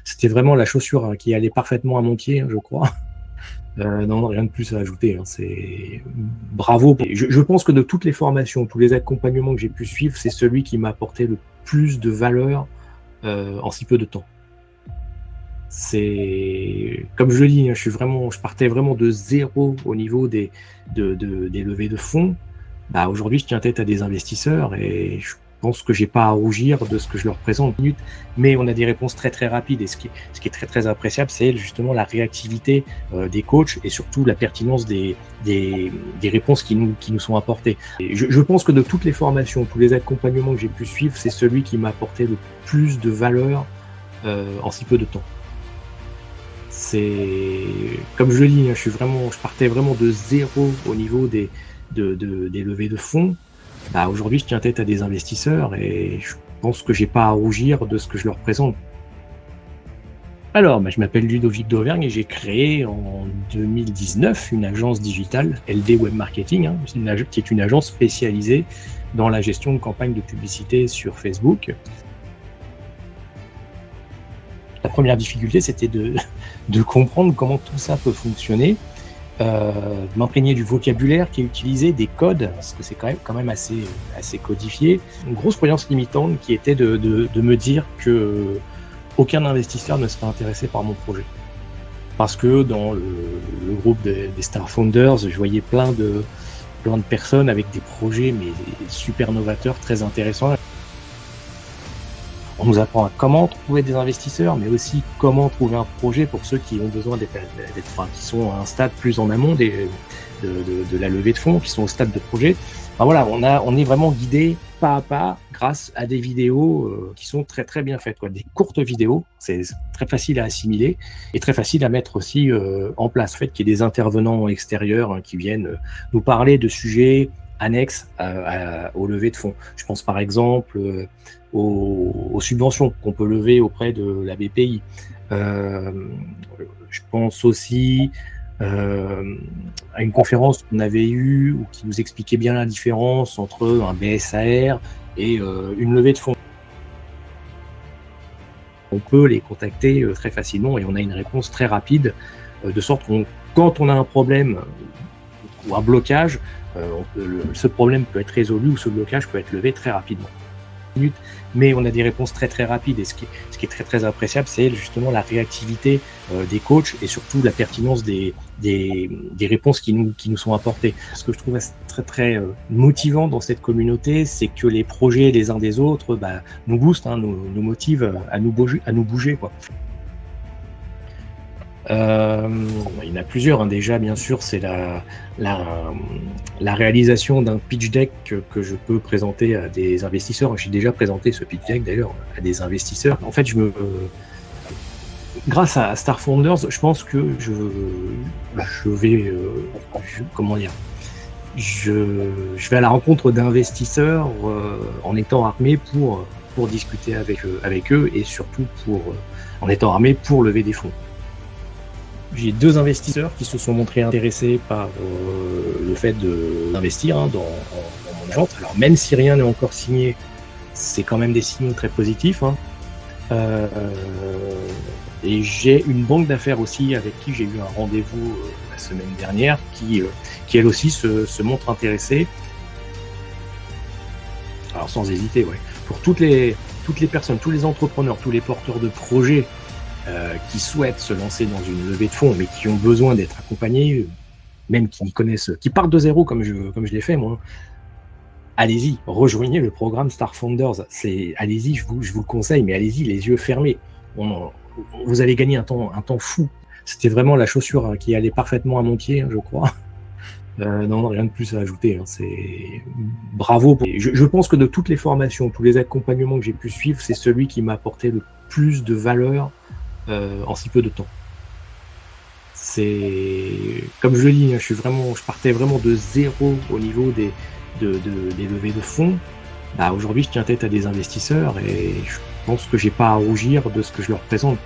C'était vraiment la chaussure qui allait parfaitement à mon pied, je crois. Non, rien de plus à ajouter. C'est bravo. Je pense que de toutes les formations, tous les accompagnements que j'ai pu suivre, c'est celui qui m'a apporté le plus de valeur en si peu de temps. C'est comme je le dis, je partais vraiment de zéro au niveau des levées de fonds. Aujourd'hui, je tiens tête à des investisseurs et je pense que j'ai pas à rougir de ce que je leur présente. Mais on a des réponses très très rapides et ce qui est très très appréciable, c'est justement la réactivité des coachs et surtout la pertinence des réponses qui nous sont apportées. Et je pense que de toutes les formations, tous les accompagnements que j'ai pu suivre, c'est celui qui m'a apporté le plus de valeur en si peu de temps. C'est comme je le dis, je partais vraiment de zéro au niveau des levées de fonds. Aujourd'hui, je tiens tête à des investisseurs et je pense que j'ai pas à rougir de ce que je leur présente. Alors, je m'appelle Ludovic d'Auvergne et j'ai créé en 2019 une agence digitale, LD Web Marketing, qui est une agence spécialisée dans la gestion de campagnes de publicité sur Facebook. La première difficulté, c'était de comprendre comment tout ça peut fonctionner, de m'imprégner du vocabulaire qui est utilisé, des codes, parce que c'est quand même assez codifié. Une grosse croyance limitante qui était de me dire que aucun investisseur ne serait intéressé par mon projet. Parce que dans le groupe des Star Founders, je voyais plein de personnes avec des projets mais super novateurs, très intéressants. On nous apprend à comment trouver des investisseurs, mais aussi comment trouver un projet pour ceux qui ont besoin qui sont à un stade plus en amont de la levée de fonds, qui sont au stade de projet. On est vraiment guidé pas à pas grâce à des vidéos qui sont très très bien faites, des courtes vidéos. C'est très facile à assimiler et très facile à mettre aussi en place. Le fait qu'il y ait des intervenants extérieurs qui viennent nous parler de sujets annexes aux levées de fonds. Je pense par exemple aux subventions qu'on peut lever auprès de la BPI. Je pense aussi à une conférence qu'on avait eue où qui nous expliquait bien la différence entre un BSAR et une levée de fonds. On peut les contacter très facilement et on a une réponse très rapide, de sorte que quand on a un problème ou un blocage, ce problème peut être résolu ou ce blocage peut être levé très rapidement. Mais on a des réponses très très rapides et ce qui est très très appréciable, c'est justement la réactivité des coachs et surtout la pertinence des réponses qui nous sont apportées. Ce que je trouve très très motivant dans cette communauté, c'est que les projets les uns des autres nous boostent, nous motivent à nous bouger, quoi. Il y en a plusieurs, déjà bien sûr, c'est la réalisation d'un pitch deck que je peux présenter à des investisseurs. J'ai déjà présenté ce pitch deck d'ailleurs à des investisseurs. En fait, grâce à Star Founders, je pense que je vais à la rencontre d'investisseurs en étant armé pour discuter avec eux et surtout en étant armé pour lever des fonds. J'ai 2 investisseurs qui se sont montrés intéressés par le fait d'investir dans mon agence. Alors même si rien n'est encore signé, c'est quand même des signaux très positifs. Et j'ai une banque d'affaires aussi avec qui j'ai eu un rendez-vous la semaine dernière qui elle aussi se montre intéressée. Alors sans hésiter, pour toutes les personnes, tous les entrepreneurs, tous les porteurs de projets qui souhaitent se lancer dans une levée de fonds, mais qui ont besoin d'être accompagnés, même qui partent de zéro comme je l'ai fait moi. Allez-y, rejoignez le programme Star Founders. Allez-y, je vous le conseille, mais allez-y les yeux fermés. Vous allez gagner un temps fou. C'était vraiment la chaussure qui allait parfaitement à mon pied, je crois. Non, rien de plus à ajouter. C'est bravo. Je pense que de toutes les formations, tous les accompagnements que j'ai pu suivre, c'est celui qui m'a apporté le plus de valeur en si peu de temps. C'est comme je le dis, je partais vraiment de zéro au niveau des levées de fonds. Aujourd'hui, je tiens tête à des investisseurs et je pense que j'ai pas à rougir de ce que je leur présente.